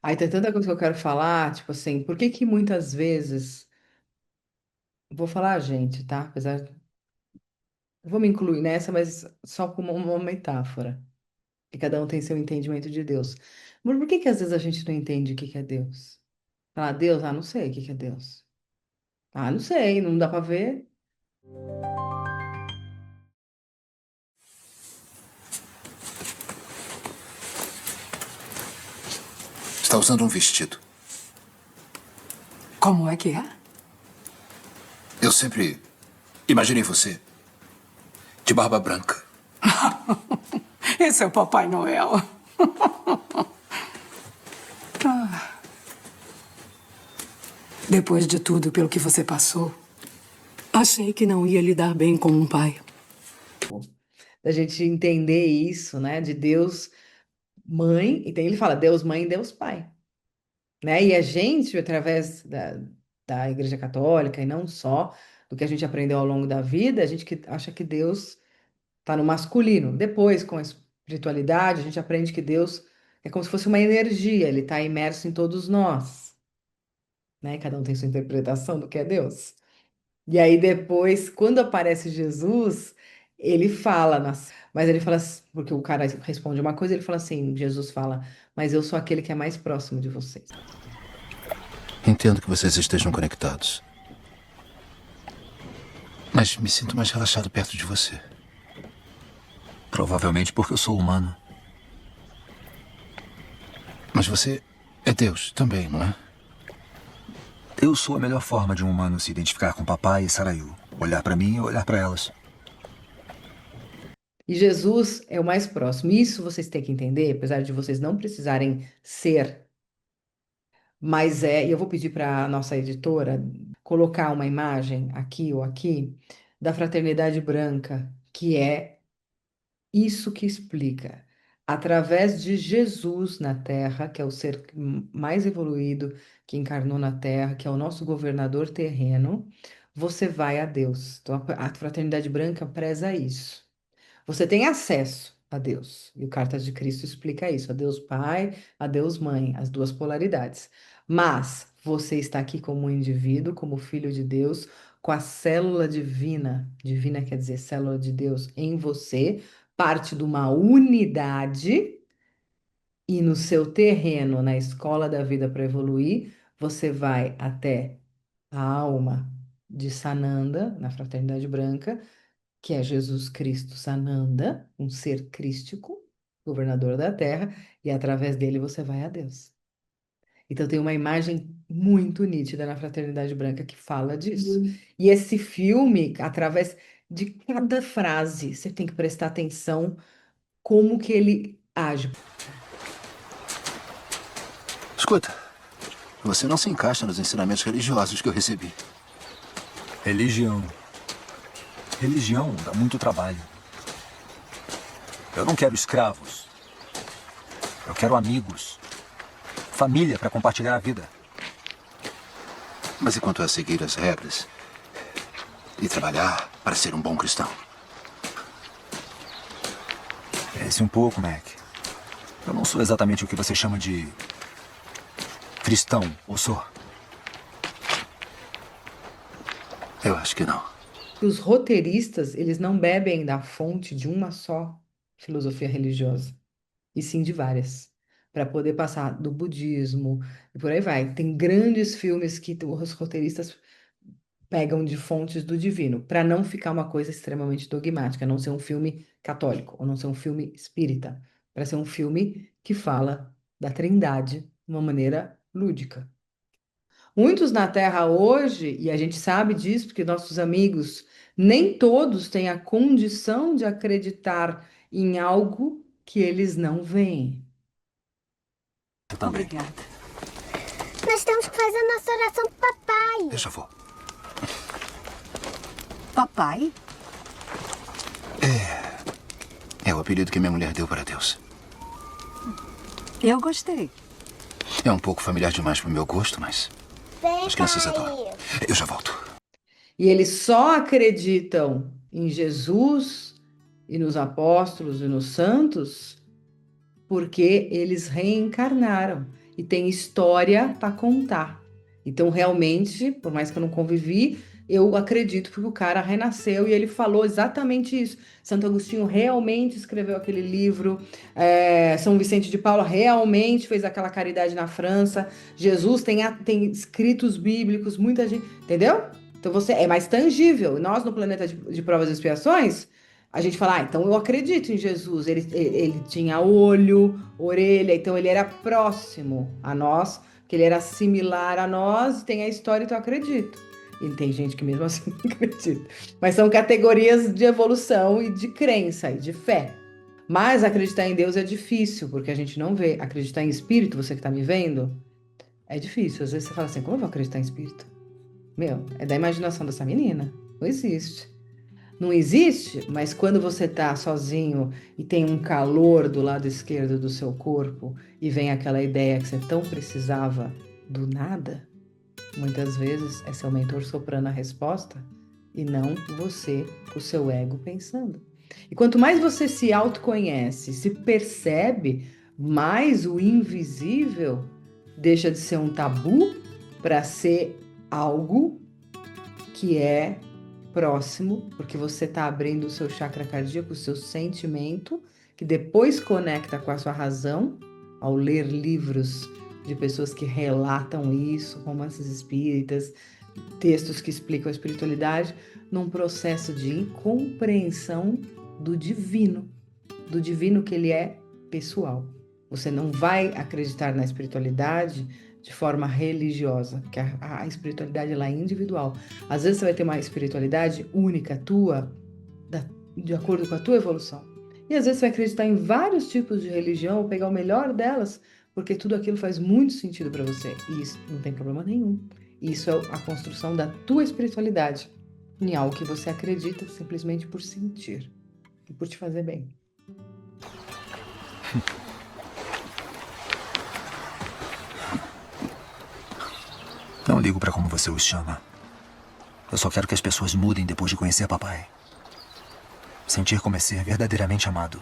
Aí tem tanta coisa que eu quero falar, tipo assim, por que que muitas vezes, vou falar a gente, tá? Apesar, vou me incluir nessa, mas só como uma metáfora, que cada um tem seu entendimento de Deus. Mas por que que às vezes a gente não entende o que que é Deus? Falar, Deus, não sei o que que é Deus. Não sei, não dá pra ver. Está usando um vestido. Como é que é? Eu sempre imaginei você de barba branca. Esse é o Papai Noel. Depois de tudo pelo que você passou, achei que não ia lidar bem com um pai. Da gente entender isso, né? De Deus mãe, e tem, ele fala Deus mãe e Deus pai, né? E a gente, através da Igreja Católica, e não só do que a gente aprendeu ao longo da vida, a gente que acha que Deus está no masculino. Depois, com a espiritualidade, a gente aprende que Deus é como se fosse uma energia, ele está imerso em todos nós, né? Cada um tem sua interpretação do que é Deus. E aí depois, quando aparece Jesus, ele fala, mas ele fala, porque o cara responde uma coisa, ele fala assim, Jesus fala, mas eu sou aquele que é mais próximo de vocês. Entendo que vocês estejam conectados. Mas me sinto mais relaxado perto de você. Provavelmente porque eu sou humano. Mas você é Deus também, não é? Eu sou a melhor forma de um humano se identificar com papai e Sarayu. Olhar pra mim e olhar pra elas. E Jesus é o mais próximo. Isso vocês têm que entender, apesar de vocês não precisarem ser, mas e eu vou pedir para a nossa editora colocar uma imagem aqui ou aqui da fraternidade branca, que é isso que explica. Através de Jesus na Terra, que é o ser mais evoluído que encarnou na Terra, que é o nosso governador terreno, você vai a Deus. Então, a fraternidade branca preza isso. Você tem acesso a Deus. E o Cartas de Cristo explica isso: a Deus Pai, a Deus Mãe, as duas polaridades. Mas você está aqui como um indivíduo, como filho de Deus, com a célula divina, divina quer dizer célula de Deus em você, parte de uma unidade, e no seu terreno, na escola da vida para evoluir, você vai até a alma de Sananda, na Fraternidade Branca, que é Jesus Cristo Sananda, um ser crístico, governador da Terra, e através dele você vai a Deus. Então tem uma imagem muito nítida na Fraternidade Branca que fala disso. E esse filme, através de cada frase, você tem que prestar atenção como que ele age. Escuta, você não se encaixa nos ensinamentos religiosos que eu recebi. Religião. Religião dá muito trabalho. Eu não quero escravos. Eu quero amigos. Família para compartilhar a vida. Mas e quanto a seguir as regras e trabalhar para ser um bom cristão? Pense um pouco, Mac. Eu não sou exatamente o que você chama de cristão, ou sou? Eu acho que não. Os roteiristas, eles não bebem da fonte de uma só filosofia religiosa, e sim de várias, para poder passar do budismo e por aí vai. Tem grandes filmes que os roteiristas pegam de fontes do divino, para não ficar uma coisa extremamente dogmática, não ser um filme católico, ou não ser um filme espírita, para ser um filme que fala da Trindade de uma maneira lúdica. Muitos na Terra hoje, e a gente sabe disso porque nossos amigos, nem todos têm a condição de acreditar em algo que eles não veem. Eu também. Obrigada. Nós temos que fazer a nossa oração pro papai. Eu já vou. Papai? É o apelido que minha mulher deu para Deus. Eu gostei. É um pouco familiar demais para o meu gosto, mas Vem, as crianças pai. adoram. Eu já volto. E eles só acreditam em Jesus e nos apóstolos e nos santos porque eles reencarnaram. e tem história para contar. Então, realmente, por mais que eu não convivi, eu acredito porque o cara renasceu e ele falou exatamente isso. Santo Agostinho realmente escreveu aquele livro, São Vicente de Paula realmente fez aquela caridade na França, Jesus tem escritos bíblicos, muita gente, entendeu? Então você é mais tangível. Nós, no planeta de provas e expiações, a gente fala, então eu acredito em Jesus. Ele tinha olho, orelha, então ele era próximo a nós, que ele era similar a nós, tem a história, então eu acredito. E tem gente que mesmo assim não acredita. Mas são categorias de evolução e de crença e de fé. Mas acreditar em Deus é difícil, porque a gente não vê. Acreditar em espírito, você que está me vendo, é difícil. Às vezes você fala assim, como eu vou acreditar em espírito? Meu, é da imaginação dessa menina. Não existe. Não existe, mas quando você tá sozinho e tem um calor do lado esquerdo do seu corpo e vem aquela ideia que você tão precisava do nada, muitas vezes é seu mentor soprando a resposta e não você, o seu ego, pensando. E quanto mais você se autoconhece, se percebe, mais o invisível deixa de ser um tabu para ser algo que é próximo, porque você está abrindo o seu chakra cardíaco, o seu sentimento, que depois conecta com a sua razão, ao ler livros de pessoas que relatam isso, romances espíritas, textos que explicam a espiritualidade, num processo de compreensão do divino que ele é pessoal. Você não vai acreditar na espiritualidade de forma religiosa, porque a espiritualidade ela é individual. Às vezes você vai ter uma espiritualidade única, tua, de acordo com a tua evolução. E às vezes você vai acreditar em vários tipos de religião, ou pegar o melhor delas, porque tudo aquilo faz muito sentido para você. E isso não tem problema nenhum. Isso é a construção da tua espiritualidade, em algo que você acredita simplesmente por sentir e por te fazer bem. Não ligo pra como você os chama. Eu só quero que as pessoas mudem depois de conhecer papai. Sentir como é ser verdadeiramente amado.